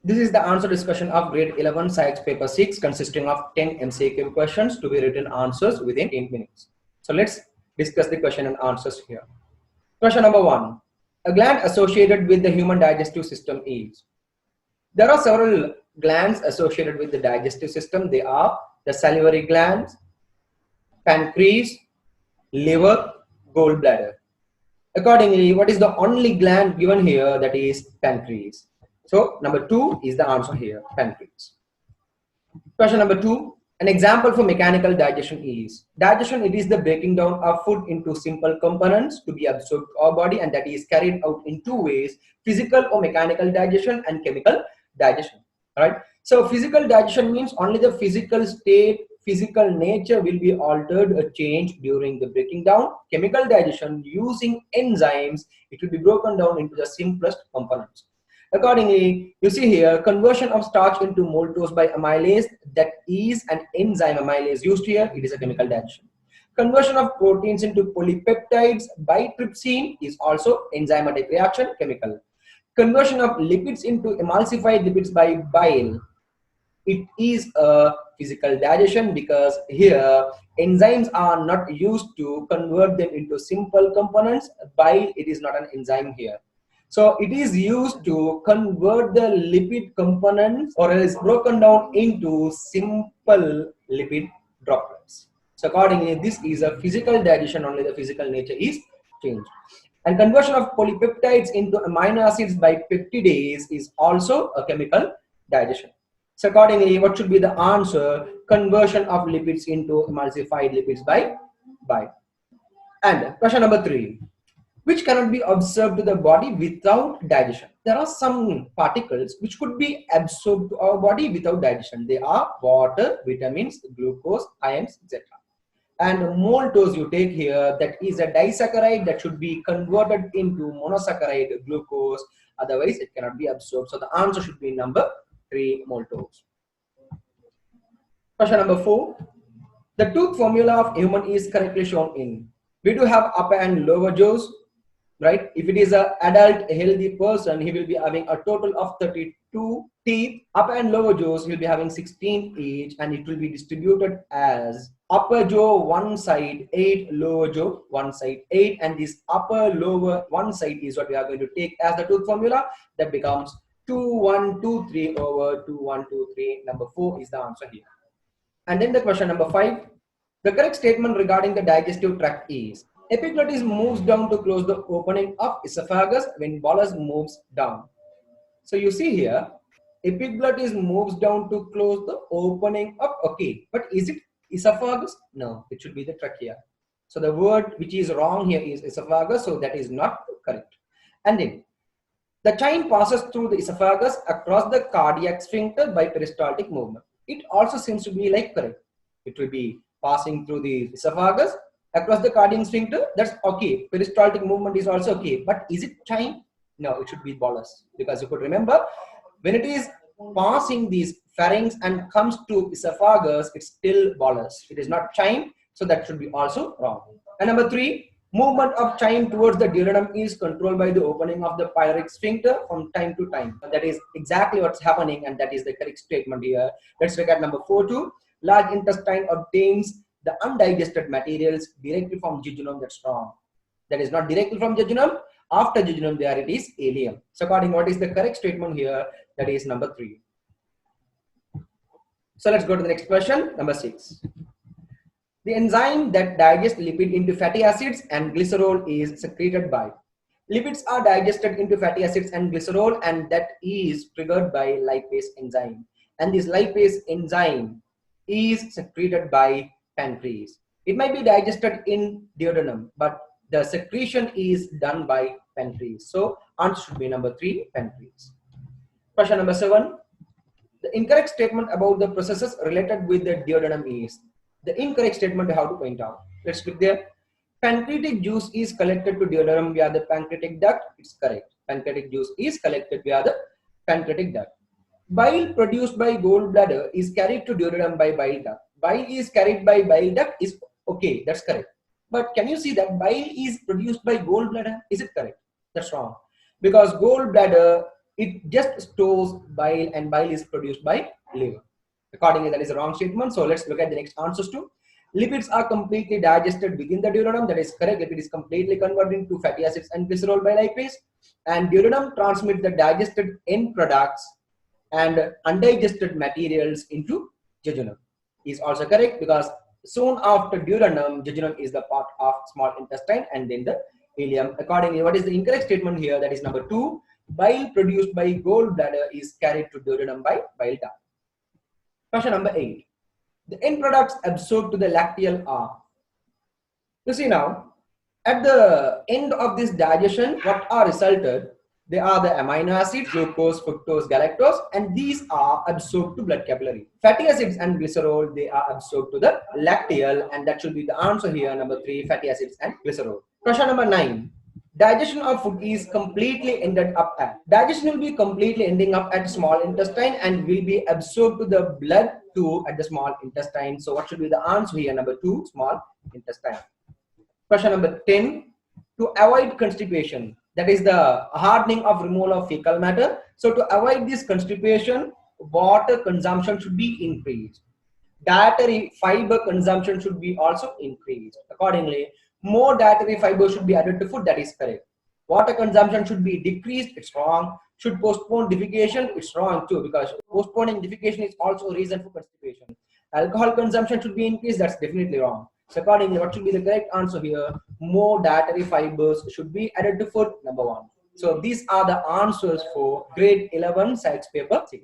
This is the answer discussion of grade 11 science paper 6 consisting of 10 MCQ questions to be written answers within 10 minutes. So let's discuss the question and answers here. Question number 1. A gland associated with the human digestive system is. There are several glands associated with the digestive system. They are the salivary glands, pancreas, liver, gallbladder. Accordingly, what is the only gland given here? That is pancreas. So number 2 is the answer here, pancreas. Question number 2. An example for mechanical digestion is. Digestion, it is the breaking down of food into simple components to be absorbed to our body, and that is carried out in two ways, physical or mechanical digestion and chemical digestion. Alright. So physical digestion means only the physical state, physical nature will be altered or changed during the breaking down. Chemical digestion, using enzymes, it will be broken down into the simplest components. Accordingly, you see here, conversion of starch into maltose by amylase, that is an enzyme amylase used here, it is a chemical digestion. Conversion of proteins into polypeptides by trypsin is also enzymatic reaction, chemical. Conversion of lipids into emulsified lipids by bile, it is a physical digestion, because here enzymes are not used to convert them into simple components. Bile, it is not an enzyme here. So it is used to convert the lipid components, or is broken down into simple lipid droplets. So accordingly, this is a physical digestion, only the physical nature is changed. And conversion of polypeptides into amino acids by peptidase is also a chemical digestion. So accordingly, what should be the answer? Conversion of lipids into emulsified lipids by bile. And question number 3. Which cannot be absorbed to the body without digestion. There are some particles which could be absorbed to our body without digestion. They are water, vitamins, glucose, ions, etc. And maltose you take here, that is a disaccharide that should be converted into monosaccharide, glucose. Otherwise, it cannot be absorbed. So the answer should be number 3, maltose. Question number 4. The tooth formula of human is correctly shown in. We do have upper and lower jaws. Right? If it is an adult healthy person, he will be having a total of 32 teeth. Upper and lower jaws, he will be having 16 each, and it will be distributed as upper jaw one side 8, lower jaw one side 8, and this upper lower one side is what we are going to take as the tooth formula. That becomes 2 1 2 3 over 2 1 2 3. Number 4 is the answer here. And then the question number 5. The correct statement regarding the digestive tract is. Epiglottis moves down to close the opening of esophagus when bolus moves down. So you see here, epiglottis moves down to close the opening of, okay, but is it esophagus? No, it should be the trachea. So the word which is wrong here is esophagus, so that is not correct. And then, the chyme passes through the esophagus across the cardiac sphincter by peristaltic movement. It also seems to be like correct. It will be passing through the esophagus across the cardiac sphincter, that's okay. Peristaltic movement is also okay. But is it chyme? No, it should be bolus. Because you could remember, when it is passing these pharynx and comes to esophagus, it's still bolus. It is not chyme, so that should be also wrong. And number 3, movement of chyme towards the duodenum is controlled by the opening of the pyloric sphincter from time to time. That is exactly what's happening, and that is the correct statement here. Let's look at number 4 too. Large intestine obtains the undigested materials directly from jejunum. That's wrong. That is not directly from jejunum. After jejunum, there it is ileum. So according, what is the correct statement here? That is number 3. So let's go to the next question, number 6. The enzyme that digests lipid into fatty acids and glycerol is secreted by. Lipids are digested into fatty acids and glycerol, and that is triggered by lipase enzyme. And this lipase enzyme is secreted by pancreas. It might be digested in duodenum, but the secretion is done by pancreas. So answer should be number 3, pancreas. Question number 7. The incorrect statement about the processes related with the duodenum is. The incorrect statement I have to point out. Let's click there. Pancreatic juice is collected to duodenum via the pancreatic duct. It's correct. Pancreatic juice is collected via the pancreatic duct. Bile produced by gallbladder is carried to duodenum by bile duct. Bile is carried by bile duct is okay, that's correct. But can you see that bile is produced by gallbladder? Is it correct? That's wrong. Because gallbladder it just stores bile, and bile is produced by liver. Accordingly, that is a wrong statement. So let's look at the next answers too. Lipids are completely digested within the duodenum. That is correct. Lipid is completely converted into fatty acids and glycerol by lipase. And duodenum transmits the digested end products and undigested materials into jejunum. Is also correct, because soon after duodenum, jejunum is the part of small intestine and then the ileum. Accordingly, what is the incorrect statement here? That is number 2. Bile produced by gallbladder is carried to duodenum by bile duct. Question number 8. The end products absorbed to the lacteal are. You see now, at the end of this digestion, what are resulted? They are the amino acids, glucose, fructose, galactose, and these are absorbed to blood capillary. Fatty acids and glycerol, they are absorbed to the lacteal, and that should be the answer here, number 3, fatty acids and glycerol. Question number 9. Digestion of food is completely ended up at. Digestion will be completely ending up at small intestine and will be absorbed to the blood too at the small intestine. So what should be the answer here? Number 2, small intestine. Question number 10. To avoid constipation, that is the hardening of removal of fecal matter. So to avoid this constipation, water consumption should be increased. Dietary fiber consumption should be also increased. Accordingly, more dietary fiber should be added to food. That is correct. Water consumption should be decreased. It's wrong. Should postpone defecation. It's wrong too, because postponing defecation is also a reason for constipation. Alcohol consumption should be increased. That's definitely wrong. So accordingly, what should be the correct answer here? More dietary fibers should be added to food. Number 1. So these are the answers for grade 11 science paper 6.